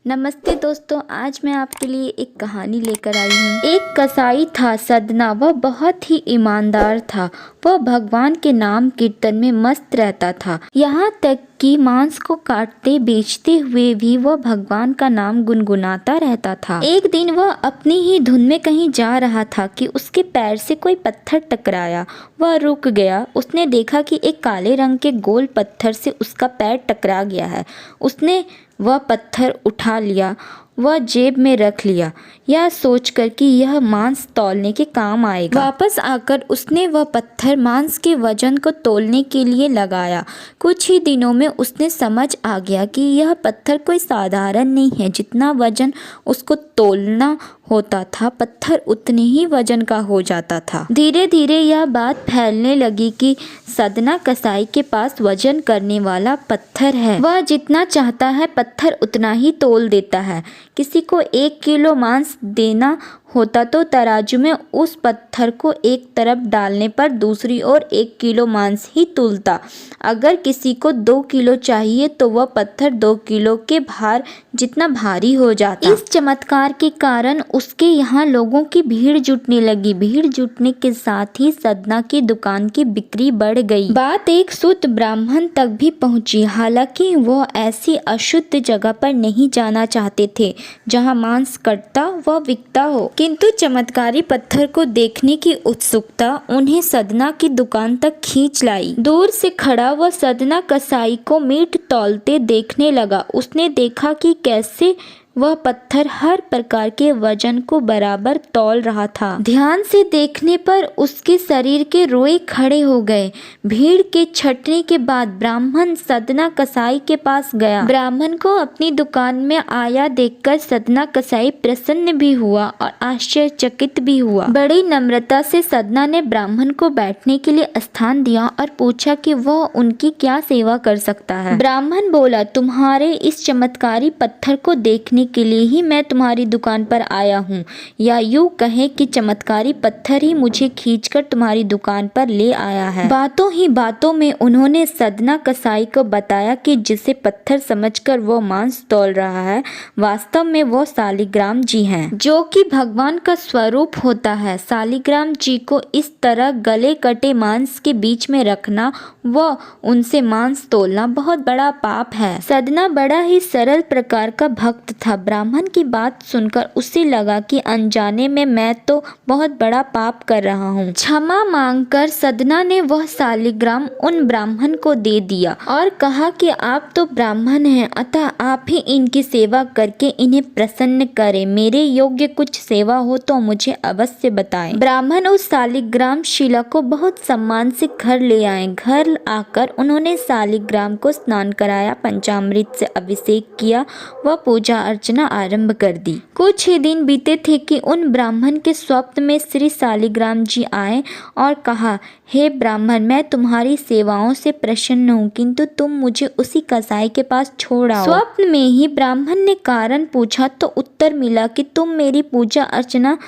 नमस्ते दोस्तों, आज मैं आपके लिए एक कहानी लेकर आई हूँ। एक कसाई था सदना। वह बहुत ही ईमानदार था। वह भगवान के नाम कीर्तन में मस्त रहता था। यहाँ तक कि मांस को काटते बेचते हुए भी वह भगवान का नाम गुनगुनाता रहता था। एक दिन वह अपनी ही धुन में कहीं जा रहा था कि उसके पैर से कोई पत्थर टकराया। वह रुक गया। उसने देखा कि एक काले रंग के गोल पत्थर से उसका पैर टकरा गया है। उसने वह पत्थर उठा लिया, वह जेब में रख लिया, यह सोचकर कि यह मांस तौलने के काम आएगा। वापस आकर उसने वह पत्थर मांस के वजन को तौलने के लिए लगाया। कुछ ही दिनों में उसने समझ आ गया कि यह पत्थर कोई साधारण नहीं है। जितना वजन उसको तौलना होता था, पत्थर उतने ही वजन का हो जाता था। धीरे धीरे यह बात फैलने लगी कि सदना कसाई के पास वजन करने वाला पत्थर है। वह जितना चाहता है पत्थर उतना ही तौल देता है। किसी को 1 किलो मांस देना होता तो तराजू में उस पत्थर को एक तरफ डालने पर दूसरी ओर 1 किलो मांस ही तुलता। अगर किसी को 2 किलो चाहिए तो वह पत्थर 2 किलो के भार जितना भारी हो जाता। इस चमत्कार के कारण उसके यहाँ लोगों की भीड़ जुटने लगी। भीड़ जुटने के साथ ही सदना की दुकान की बिक्री बढ़ गई। बात एक शुद्ध ब्राह्मण तक भी पहुंची। हालांकि वो ऐसी अशुद्ध जगह पर नहीं जाना चाहते थे जहाँ मांस कटता व बिकता हो, किंतु चमत्कारी पत्थर को देखने की उत्सुकता उन्हें सदना की दुकान तक खींच लाई। दूर से खड़ा वह सदना कसाई को मीट तौलते देखने लगा। उसने देखा कि कैसे वह पत्थर हर प्रकार के वजन को बराबर तौल रहा था। ध्यान से देखने पर उसके शरीर के रोए खड़े हो गए। भीड़ के छटने के बाद ब्राह्मण सदना कसाई के पास गया। ब्राह्मण को अपनी दुकान में आया देखकर सदना कसाई प्रसन्न भी हुआ और आश्चर्यचकित भी हुआ। बड़ी नम्रता से सदना ने ब्राह्मण को बैठने के लिए स्थान दिया और पूछा कि वह उनकी क्या सेवा कर सकता है। ब्राह्मण बोला, तुम्हारे इस चमत्कारी पत्थर को देखने के लिए ही मैं तुम्हारी दुकान पर आया हूँ, या यूं कहें कि चमत्कारी पत्थर ही मुझे खींचकर तुम्हारी दुकान पर ले आया है। बातों ही बातों में उन्होंने सदना कसाई को बताया कि जिसे पत्थर समझकर वो मांस तौल रहा है, वास्तव में वो शालिग्राम जी हैं, जो कि भगवान का स्वरूप होता है। शालिग्राम जी को इस तरह गले कटे मांस के बीच में रखना व उनसे मांस तौलना बहुत बड़ा पाप है। सदना बड़ा ही सरल प्रकार का भक्त था। ब्राह्मण की बात सुनकर उसे लगा कि अनजाने में मैं तो बहुत बड़ा पाप कर रहा हूँ। क्षमा मांगकर सदना ने वह शालिग्राम उन ब्राह्मण को दे दिया और कहा कि आप तो ब्राह्मण हैं, अतः आप ही इनकी सेवा करके इन्हें प्रसन्न करें। मेरे योग्य कुछ सेवा हो तो मुझे अवश्य बताएं। ब्राह्मण उस शालिग्राम शिला को बहुत सम्मान से घर ले आए। घर आकर उन्होंने शालिग्राम को स्नान कराया, पंचामृत से अभिषेक किया व पूजा अर्चना आरंभ कर दी। कुछ ही दिन बीते थे कि उन ब्राह्मण के स्वप्न में श्री शालिग्राम जी आए और कहा, हे ब्राह्मण, मैं तुम्हारी सेवाओं से प्रसन्न हूँ, किंतु तुम मुझे उसी कसाई के पास छोड़ आओ। स्वप्न में ही ब्राह्मण ने कारण पूछा तो उत्तर मिला कि तुम मेरी पूजा अर्चना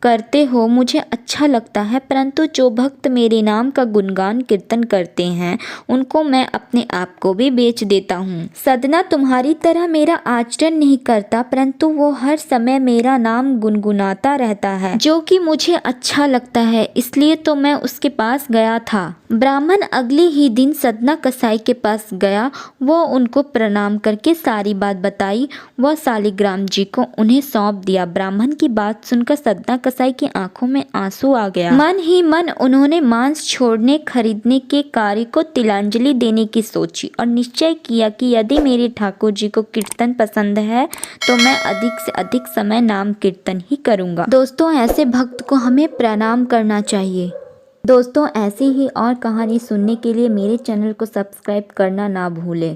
करते हो, मुझे अच्छा लगता है, परंतु जो भक्त मेरे नाम का गुणगान कीर्तन करते हैं उनको मैं अपने आप को भी बेच देता हूँ। सदना तुम्हारी तरह मेरा आचरण नहीं करता, परंतु वो हर समय मेरा नाम गुनगुनाता रहता है, जो कि मुझे अच्छा लगता है, इसलिए तो मैं उसके पास गया था। ब्राह्मण अगले ही दिन सदना कसाई के पास गया। वो उनको प्रणाम करके सारी बात बताई। वह शालिग्राम जी को उन्हें सौंप दिया। ब्राह्मण की बात सुनकर सदना कसाई की आंखों में आंसू आ गया। मन ही मन उन्होंने मांस छोड़ने खरीदने के कार्य को तिलांजलि देने की सोची और निश्चय किया कि यदि मेरे ठाकुर जी को कीर्तन पसंद है तो मैं अधिक से अधिक समय नाम कीर्तन ही करूँगा। दोस्तों, ऐसे भक्त को हमें प्रणाम करना चाहिए। दोस्तों, ऐसी ही और कहानी सुनने के लिए मेरे चैनल को सब्सक्राइब करना ना भूलें।